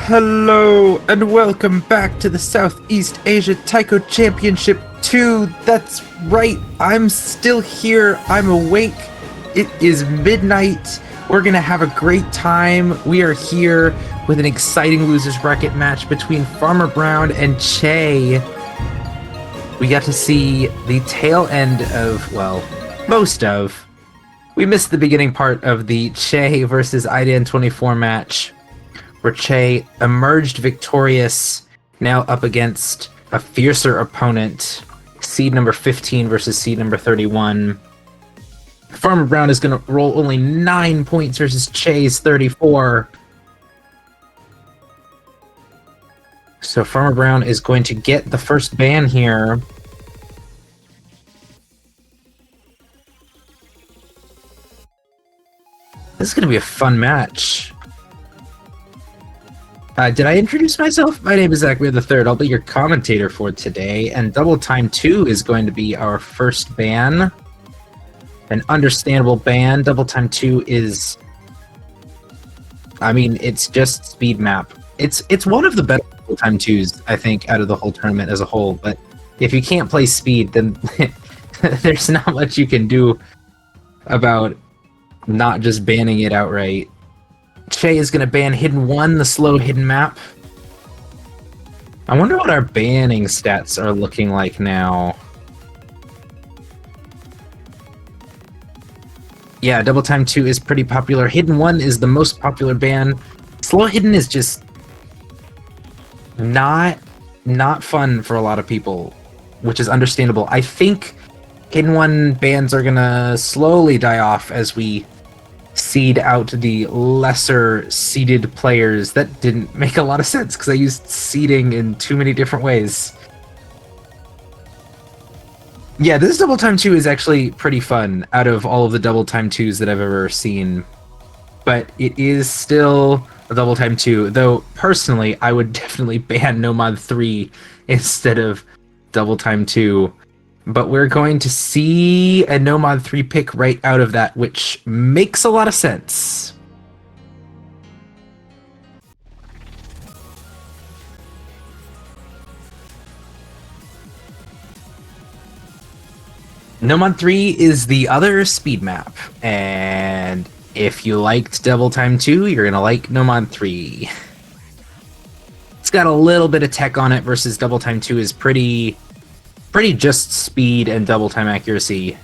Hello and welcome back to the Southeast Asia Taiko Championship 2. That's right, I'm still here, I'm awake. It is midnight. We're gonna have a great time. We are here with an exciting losers bracket match between Farmer Brown and Che. We got to see the tail end of, well, most of. We missed the beginning part of the Che versus IDN24 match, where Che emerged victorious, now up against a fiercer opponent, seed number 15 versus seed number 31. Farmer Brown is going to roll only 9 points versus Che's 34. So Farmer Brown is going to get the first ban here. This is going to be a fun match. Did I introduce myself? My name is Zach Weir III. I'll be your commentator for today, and Double Time 2 is going to be our first ban. An understandable ban. Double Time 2 is... I mean, it's just speed map. It's one of the better Double Time 2s, I think, out of the whole tournament as a whole, but if you can't play speed, then there's not much you can do about not just banning it outright. Che is going to ban Hidden 1, the slow hidden map. I wonder what our banning stats are looking like now. Yeah, Double Time 2 is pretty popular. Hidden 1 is the most popular ban. Slow hidden is just not fun for a lot of people, which is understandable. I think Hidden 1 bans are going to slowly die off as we seed out the lesser seeded players. That didn't make a lot of sense because I used seeding in too many different ways. Yeah, this Double Time 2 is actually pretty fun out of all of the Double Time 2s that I've ever seen. But it is still a Double Time 2, though personally I would definitely ban No Mod 3 instead of Double Time 2. But we're going to see a No Mod 3 pick right out of that, which makes a lot of sense. No Mod 3 is the other speed map, and if you liked Double Time 2, you're gonna like No Mod 3. It's got a little bit of tech on it versus Double Time 2 is pretty just speed and double time accuracy.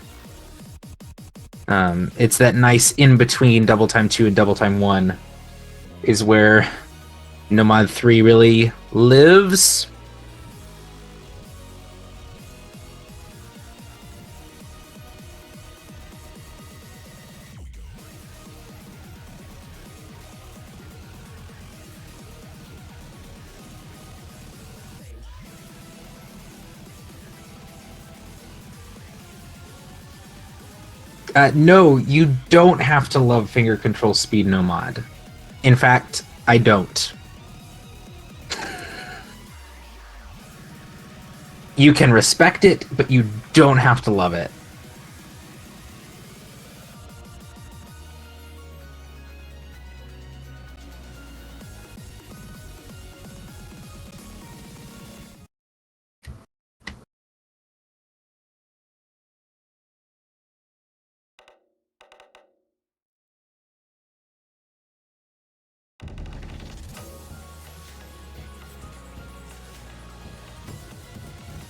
It's that nice in between Double Time 2 and Double Time 1 is where No Mod 3 really lives. No, you don't have to love finger control speed no mod. In fact, I don't. You can respect it, but you don't have to love it.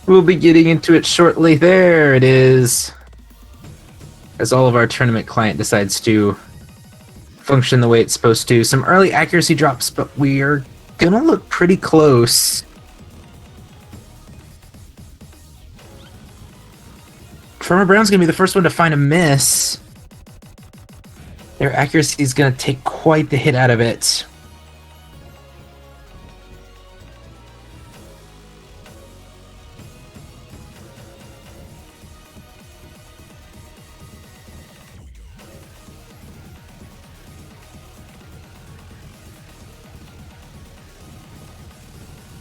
We'll be getting into it shortly. There it is. As all of our tournament client decides to function the way it's supposed to. Some early accuracy drops, but we are gonna look pretty close. Farmer Brown's gonna be the first one to find a miss. Their accuracy is gonna take quite the hit out of it.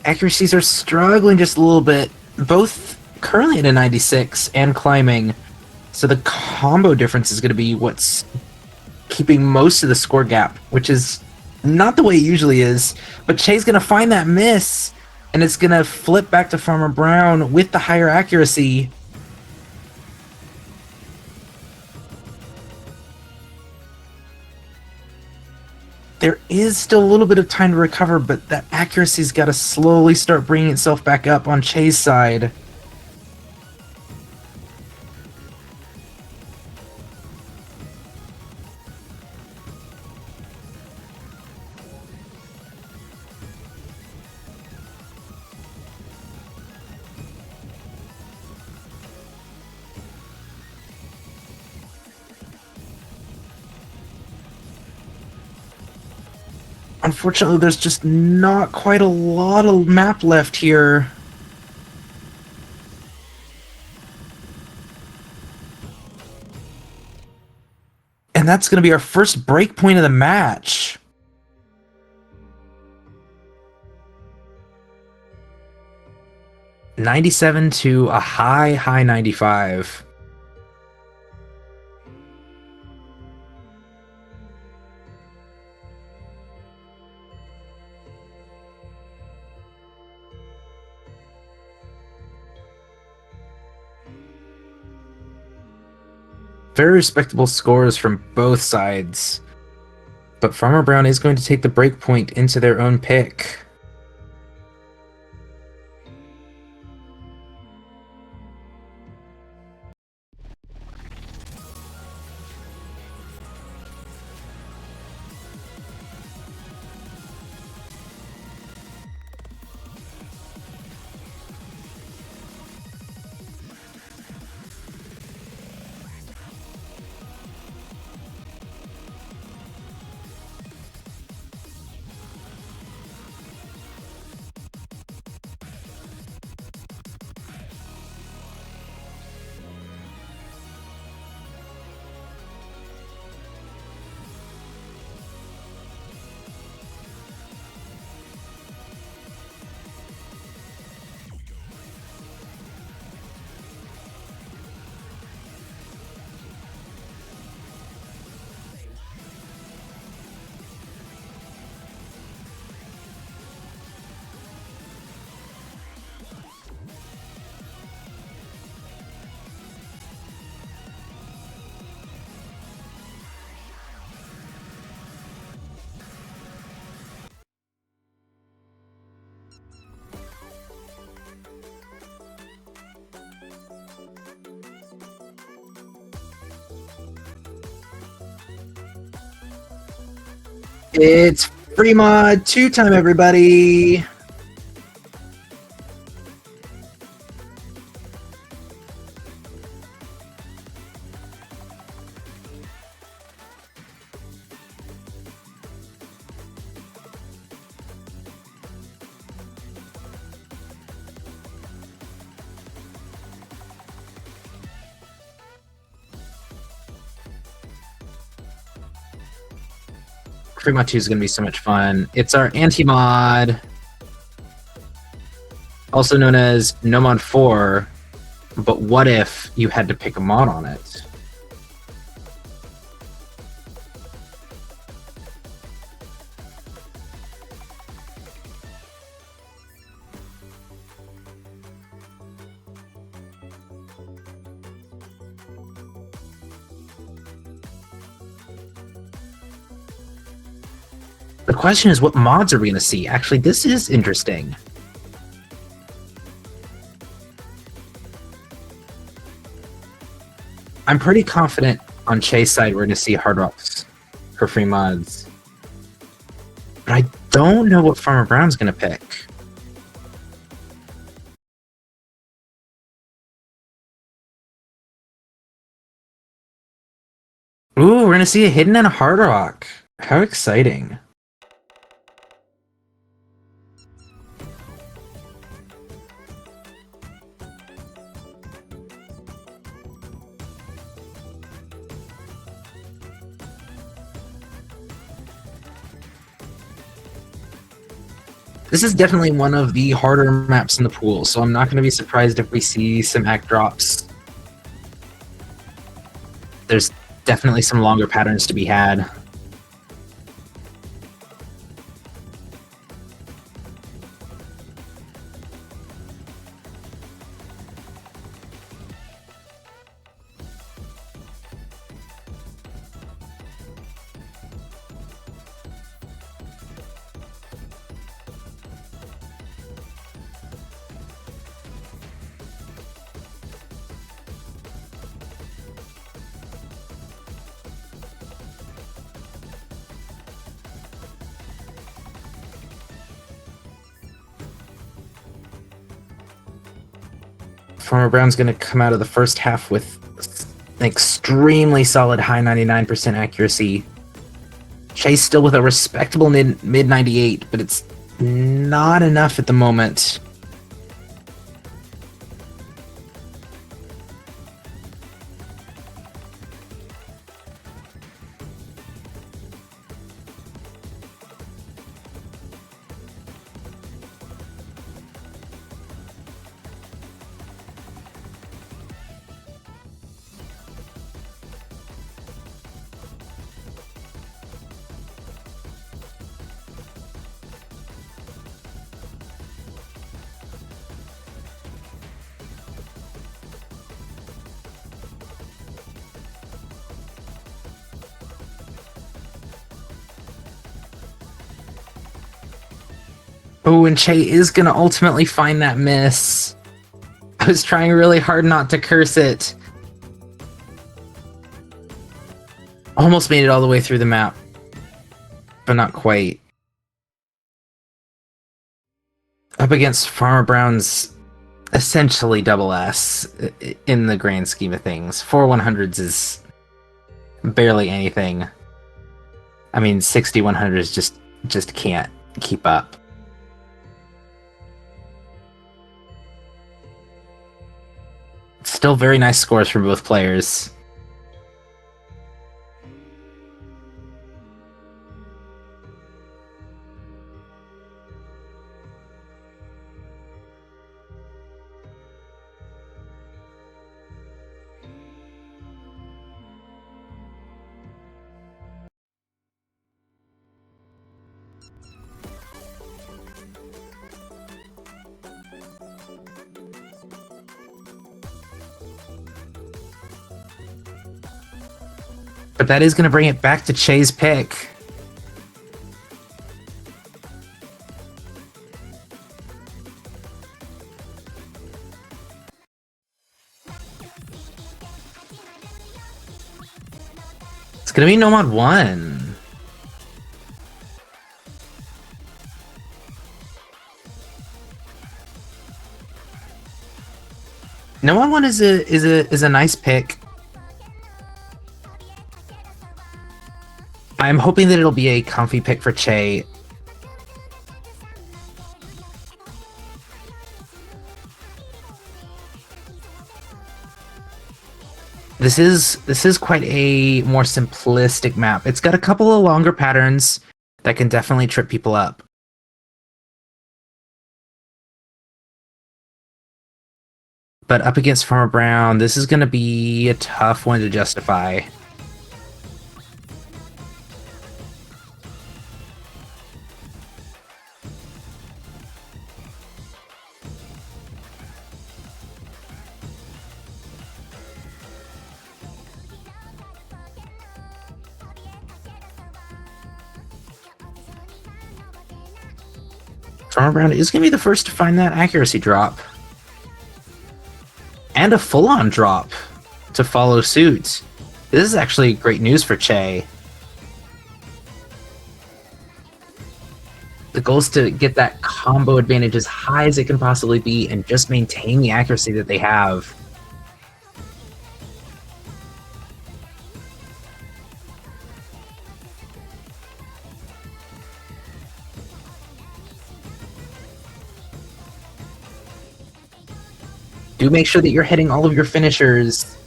Accuracies are struggling just a little bit, both currently at a 96 and climbing. So the combo difference is going to be what's keeping most of the score gap, which is not the way it usually is. But Che's going to find that miss, and it's going to flip back to Farmer Brown with the higher accuracy. There is still a little bit of time to recover, but that accuracy's got to slowly start bringing itself back up on Che's side. Unfortunately, there's just not quite a lot of map left here. And that's going to be our first break point of the match. $97 to a high 95. Very respectable scores from both sides. But Farmer Brown is going to take the break point into their own pick. It's free mod 2 time, everybody. Fremont 2 is going to be so much fun. It's our anti-mod, also known as No Mod 4, but what if you had to pick a mod on it? The question is, what mods are we going to see? Actually, this is interesting. I'm pretty confident on Che's side we're going to see Hard Rocks for free mods. But I don't know what Farmer Brown's going to pick. Ooh, we're going to see a Hidden and a Hard Rock. How exciting. This is definitely one of the harder maps in the pool, so I'm not going to be surprised if we see some act drops. There's definitely some longer patterns to be had. Farmer Brown's going to come out of the first half with an extremely solid high 99% accuracy. Che's still with a respectable mid 98, but it's not enough at the moment. Oh, and Che is going to ultimately find that miss. I was trying really hard not to curse it. Almost made it all the way through the map, but not quite. Up against Farmer Brown's essentially double S in the grand scheme of things. 4 100s is barely anything. I mean, 60 100s just can't keep up. Still very nice scores from both players. But that is going to bring it back to Che's pick. It's going to be No Mod 1. No Mod 1 is a nice pick. I'm hoping that it'll be a comfy pick for Che. This is quite a more simplistic map. It's got a couple of longer patterns, That can definitely trip people up. But up against Farmer Brown, this is going to be a tough one to justify. Farmer Brown is going to be the first to find that accuracy drop. And a full-on drop to follow suit. This is actually great news for Che. The goal is to get that combo advantage as high as it can possibly be and just maintain the accuracy that they have. Do make sure that you're hitting all of your finishers.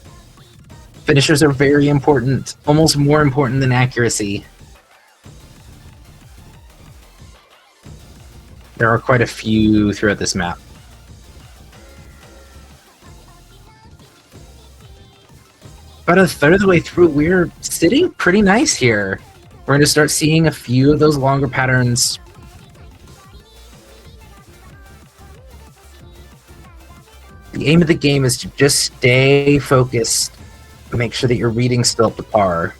Finishers are very important, almost more important than accuracy. There are quite a few throughout this map. About a third of the way through, we're sitting pretty nice here. We're going to start seeing a few of those longer patterns. The aim of the game is to just stay focused and make sure that your reading's still up to par.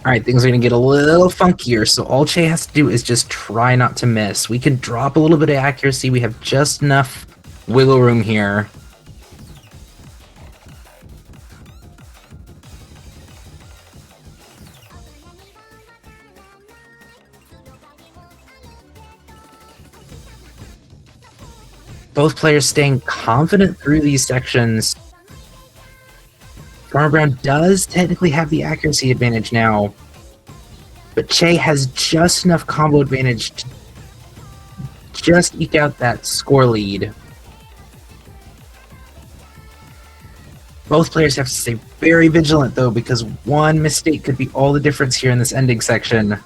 Alright, things are going to get a little funkier, so all Che has to do is just try not to miss. We can drop a little bit of accuracy, we have just enough wiggle room here. Both players staying confident through these sections. Farmer Brown does technically have the accuracy advantage now, but Che has just enough combo advantage to just eke out that score lead. Both players have to stay very vigilant, though, because one mistake could be all the difference here in this ending section.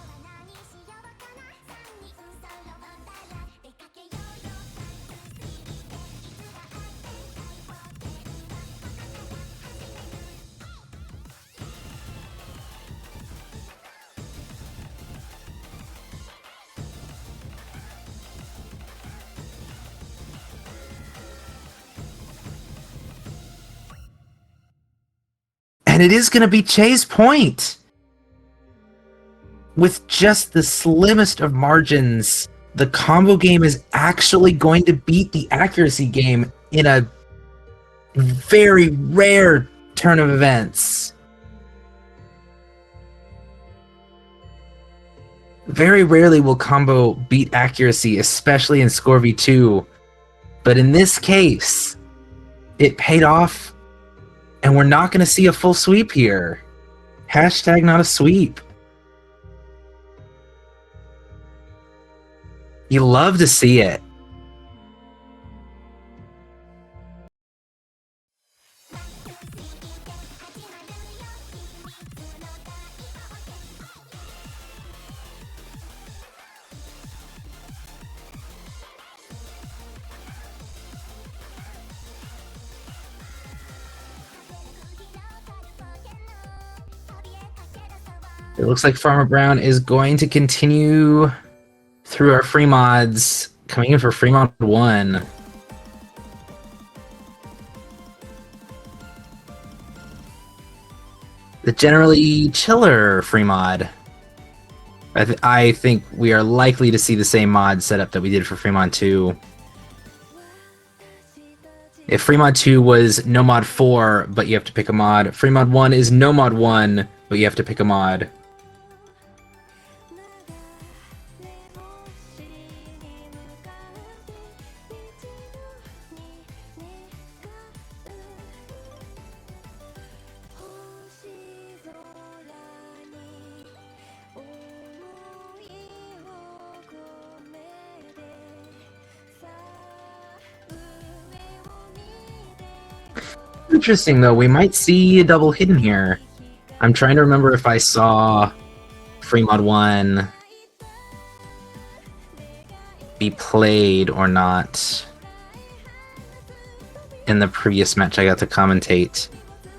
And it is going to be Che's point! With just the slimmest of margins, the combo game is actually going to beat the accuracy game in a very rare turn of events. Very rarely will combo beat accuracy, especially in Score v2. But in this case, it paid off. And we're not going to see a full sweep here. Hashtag not a sweep. You love to see it. It looks like Farmer Brown is going to continue through our free mods, coming in for free mod 1. The generally chiller free mod. I think we are likely to see the same mod setup that we did for free mod 2. If free mod 2 was no mod 4, but you have to pick a mod, free mod 1 is no mod 1, but you have to pick a mod. Interesting, though. We might see a double hidden here. I'm trying to remember if I saw Fremod 1 be played or not in the previous match I got to commentate.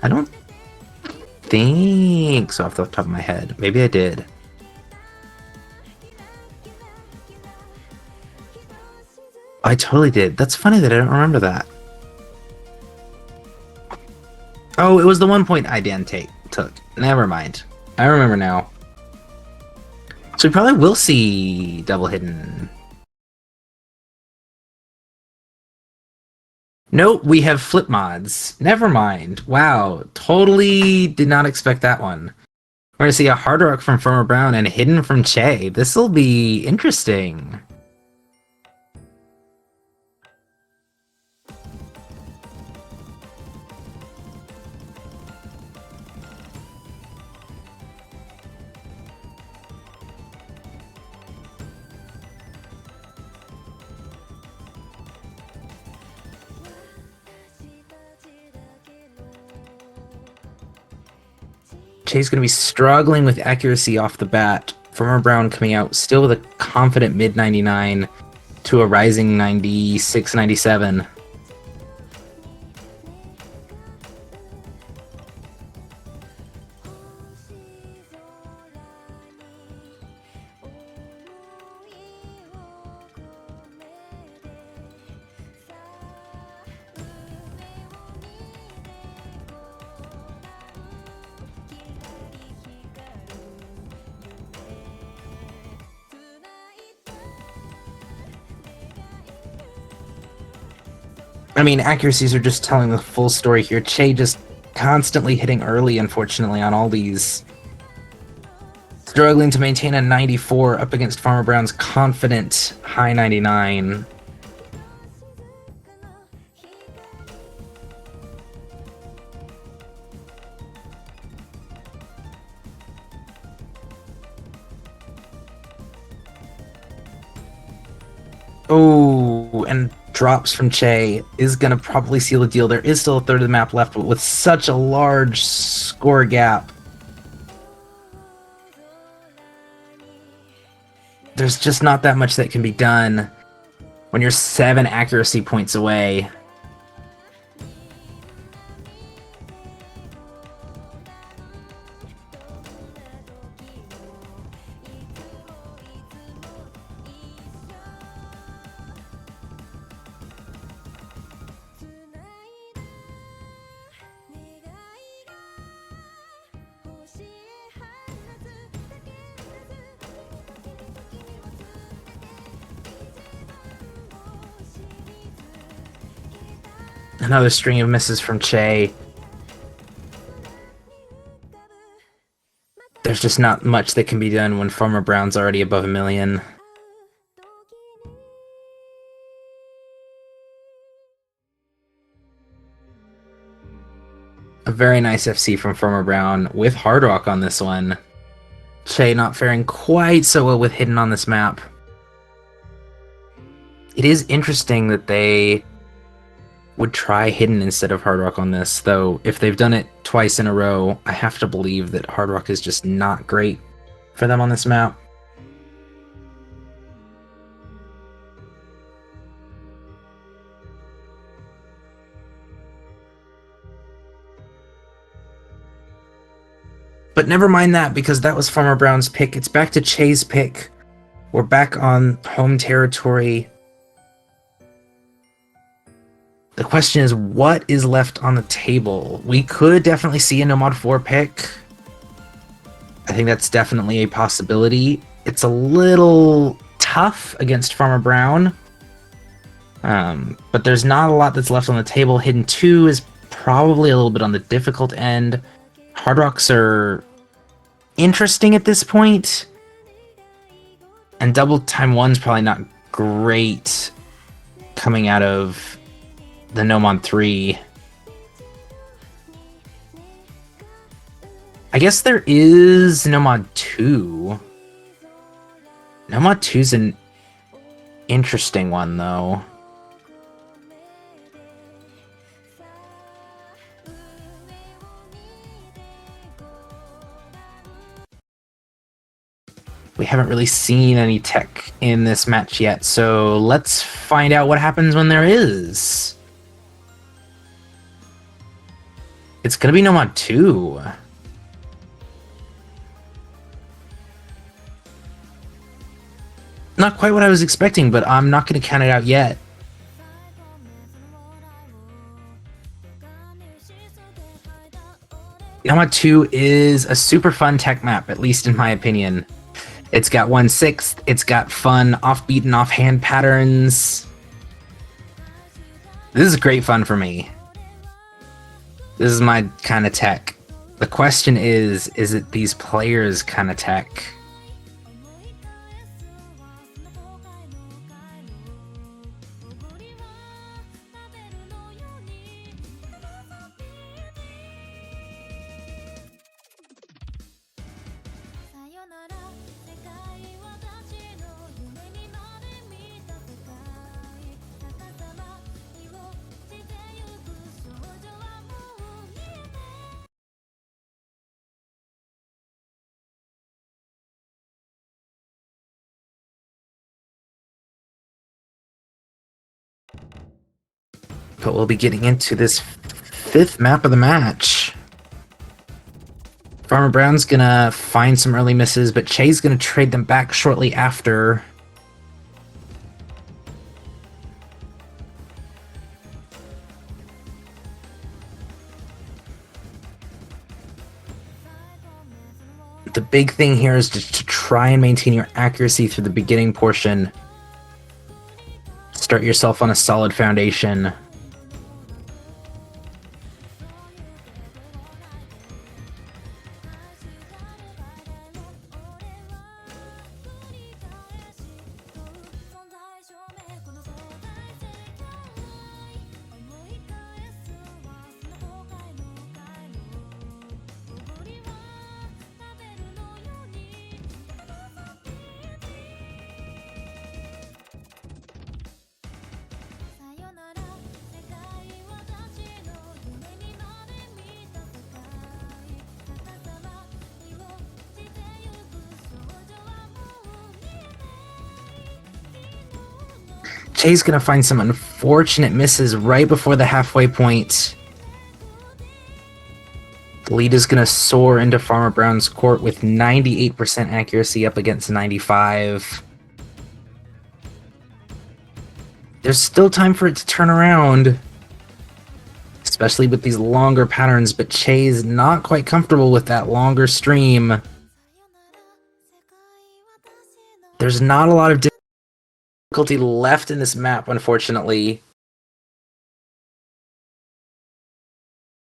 I don't think so off the top of my head. Maybe I did. I totally did. That's funny that I don't remember that. Oh, it was the 1 point I took. Never mind. I remember now. So we probably will see double hidden. Nope, we have flip mods. Never mind. Wow, totally did not expect that one. We're gonna see a Hard Rock from Farmer Brown and hidden from Che. This'll be interesting. Che's going to be struggling with accuracy off the bat. Farmer Brown coming out still with a confident mid 99 to a rising 96, 97. I mean, accuracies are just telling the full story here. Che just constantly hitting early, unfortunately, on all these. Struggling to maintain a 94 up against Farmer Brown's confident high 99. Oh, and drops from Che is going to probably seal the deal. There is still a third of the map left, but with such a large score gap, there's just not that much that can be done when you're 7 accuracy points away. Another string of misses from Che. There's just not much that can be done when Farmer Brown's already above 1 million. A very nice FC from Farmer Brown with Hard Rock on this one. Che not faring quite so well with hidden on this map. It is interesting that they would try hidden instead of Hard Rock on this, though if they've done it twice in a row, I have to believe that Hard Rock is just not great for them on this map. But never mind that, because that was Farmer Brown's pick. It's back to Che's pick. We're back on home territory. The question is, what is left on the table? We could definitely see a No Mod 4 pick. I think that's definitely a possibility. It's a little tough against Farmer Brown. But there's not a lot that's left on the table. Hidden 2 is probably a little bit on the difficult end. Hard Rocks are interesting at this point. And Double Time 1's probably not great coming out of the No Mod 3. I guess there is No Mod 2. No Mod 2's an interesting one, though. We haven't really seen any tech in this match yet, so let's find out what happens when there is. It's gonna be Nomad 2. Not quite what I was expecting, but I'm not gonna count it out yet. Nomad 2 is a super fun tech map, at least in my opinion. It's got 1/6, it's got fun offbeat and offhand patterns. This is great fun for me. This is my kind of tech. The question is it these players' kind of tech? But we'll be getting into this fifth map of the match. Farmer Brown's gonna find some early misses, but Che's gonna trade them back shortly after. The big thing here is just to try and maintain your accuracy through the beginning portion. Start yourself on a solid foundation. Che's gonna find some unfortunate misses right before the halfway point. The lead is gonna soar into Farmer Brown's court with 98% accuracy up against 95. There's still time for it to turn around, especially with these longer patterns, but Che's not quite comfortable with that longer stream. There's not a lot of difficulty left in this map, unfortunately.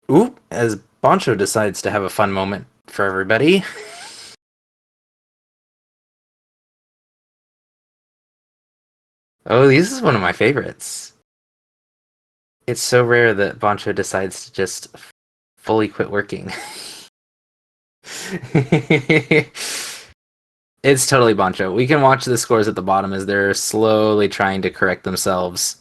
Ooh, as Boncho decides to have a fun moment for everybody. Oh, this is one of my favorites. It's so rare that Boncho decides to just fully quit working. It's totally Boncho. We can watch the scores at the bottom as they're slowly trying to correct themselves.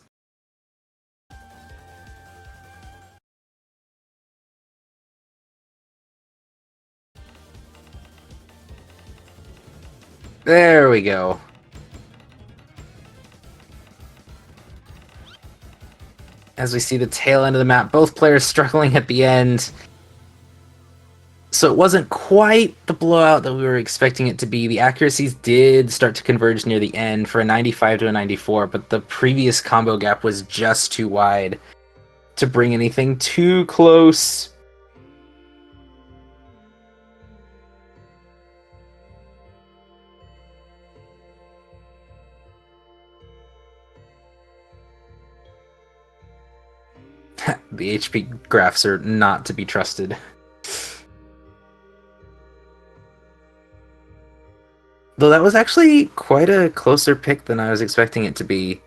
There we go. As we see the tail end of the map, both players struggling at the end. So it wasn't quite the blowout that we were expecting it to be. The accuracies did start to converge near the end for a 95 to a 94, but the previous combo gap was just too wide to bring anything too close. The HP graphs are not to be trusted. Though that was actually quite a closer pick than I was expecting it to be.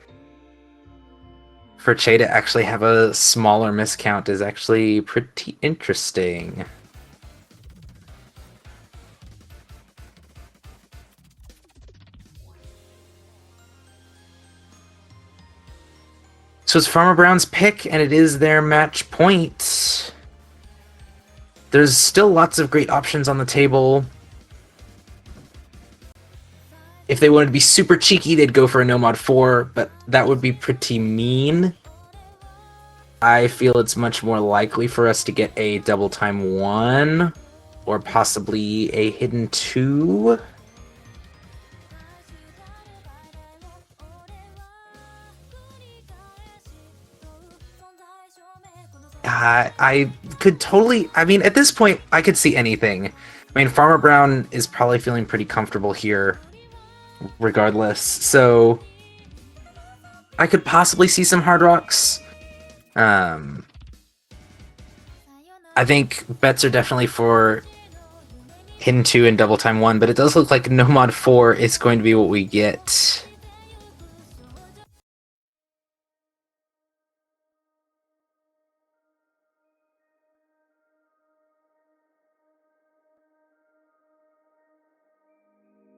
For Che to actually have a smaller miscount is actually pretty interesting. So it's Farmer Brown's pick, and it is their match point. There's still lots of great options on the table. If they wanted to be super cheeky, they'd go for a no mod 4, but that would be pretty mean. I feel it's much more likely for us to get a double time 1, or possibly a hidden 2. I could totally... I mean, at this point, I could see anything. I mean, Farmer Brown is probably feeling pretty comfortable here, regardless. So, I could possibly see some Hard Rocks. I think bets are definitely for Hidden 2 and Double Time 1, but it does look like No Mod 4 is going to be what we get.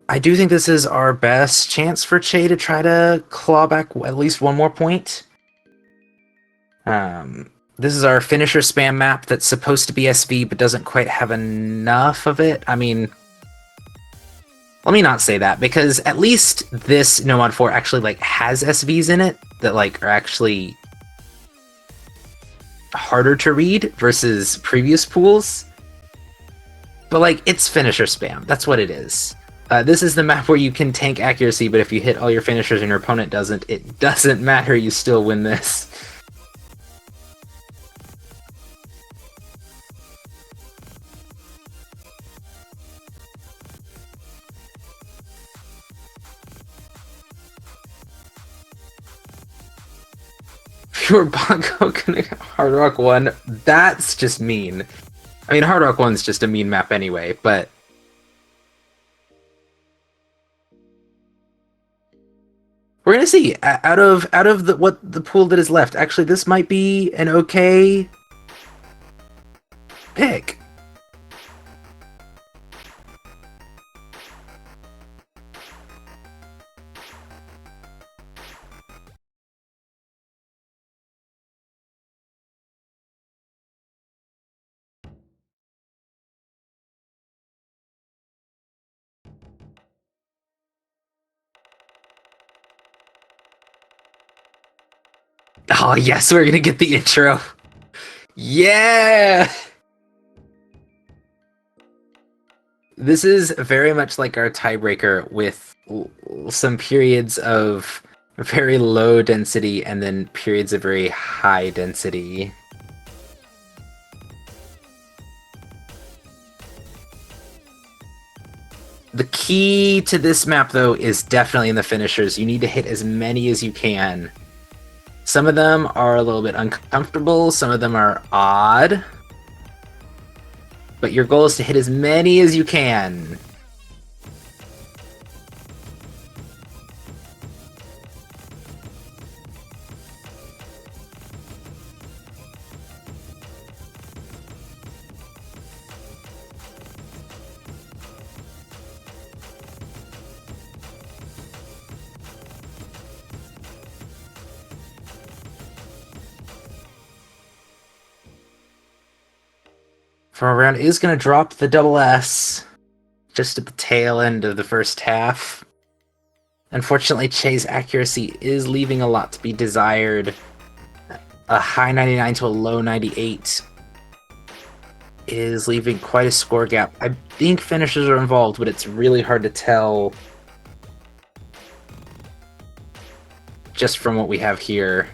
I do think this is our best chance for Che to try to claw back at least one more point. This is our finisher spam map that's supposed to be SV, but doesn't quite have enough of it. I mean, let me not say that, because at least this No Mod 4 actually like has SVs in it that like are actually harder to read versus previous pools. But like, it's finisher spam. That's what it is. This is the map where you can tank accuracy, but if you hit all your finishers and your opponent doesn't, it doesn't matter, you still win this. Pure Bongo gonna Hard Rock 1, that's just mean. I mean, Hard Rock 1's just a mean map anyway, but... we're gonna see. Out of the pool that is left, actually, this might be an okay pick. Oh yes, we're gonna get the intro. Yeah! This is very much like our tiebreaker with some periods of very low density and then periods of very high density. The key to this map, though, is definitely in the finishers. You need to hit as many as you can. Some of them are a little bit uncomfortable, some of them are odd. But your goal is to hit as many as you can. Farmer Brown is going to drop the double S just at the tail end of the first half. Unfortunately, Che's accuracy is leaving a lot to be desired. A high 99 to a low 98 is leaving quite a score gap. I think finishers are involved, but it's really hard to tell just from what we have here.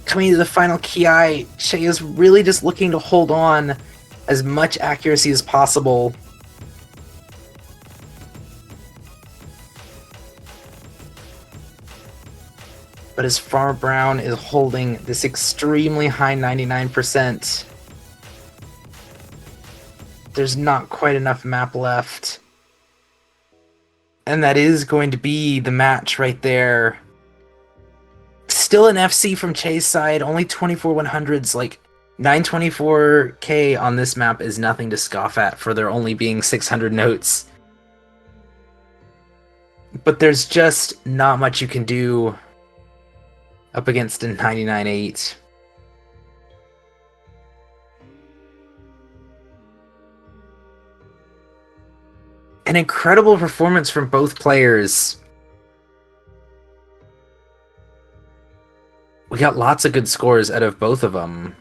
Coming to the final Ki, Che is really just looking to hold on as much accuracy as possible. But as Farmer Brown is holding this extremely high 99%, there's not quite enough map left. And that is going to be the match right there. Still an FC from Che's side, only 24 100s, like 924k on this map is nothing to scoff at for there only being 600 notes. But there's just not much you can do up against a 99.8. An incredible performance from both players. We got lots of good scores out of both of them.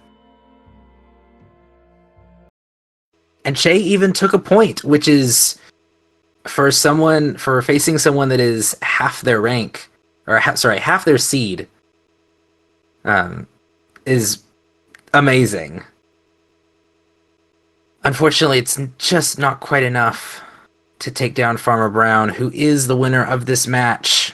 And Che even took a point, which is for facing someone that is half their rank, or half their seed, is amazing. Unfortunately, it's just not quite enough to take down Farmer Brown, who is the winner of this match.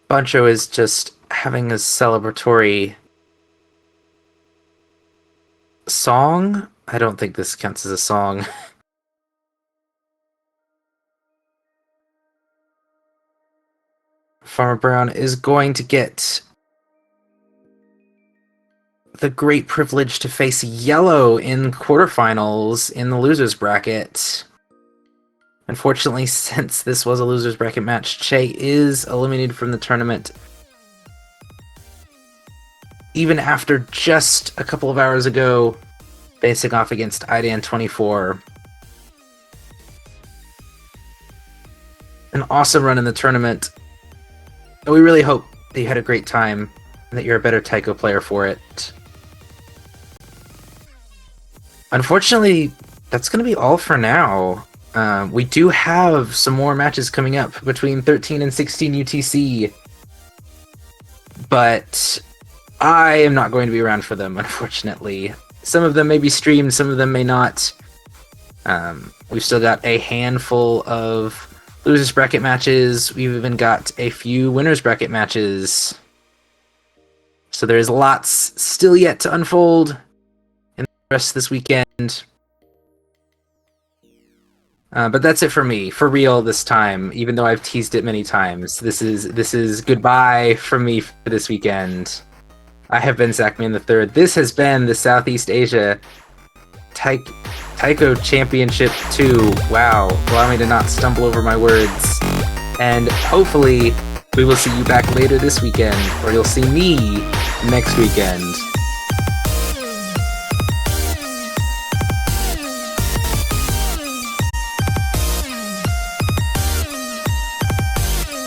Buncho is just having a celebratory song. I don't think this counts as a song. Farmer Brown is going to get the great privilege to face Yellow in quarterfinals in the losers bracket. Unfortunately, since this was a losers bracket match, Che is eliminated from the tournament even after just a couple of hours ago facing off against Idan24. An awesome run in the tournament. And we really hope that you had a great time and that you're a better Taiko player for it. Unfortunately, that's going to be all for now. We do have some more matches coming up between 13 and 16 UTC, but I am not going to be around for them, unfortunately. Some of them may be streamed, some of them may not. We've still got a handful of losers bracket matches. We've even got a few winners bracket matches. So there's lots still yet to unfold in the rest of this weekend. But that's it for me, for real this time, even though I've teased it many times. This is goodbye from me for this weekend. I have been Zachman III. This has been the Southeast Asia Taiko Championship 2. Wow, allow me to not stumble over my words. And hopefully we will see you back later this weekend, or you'll see me next weekend.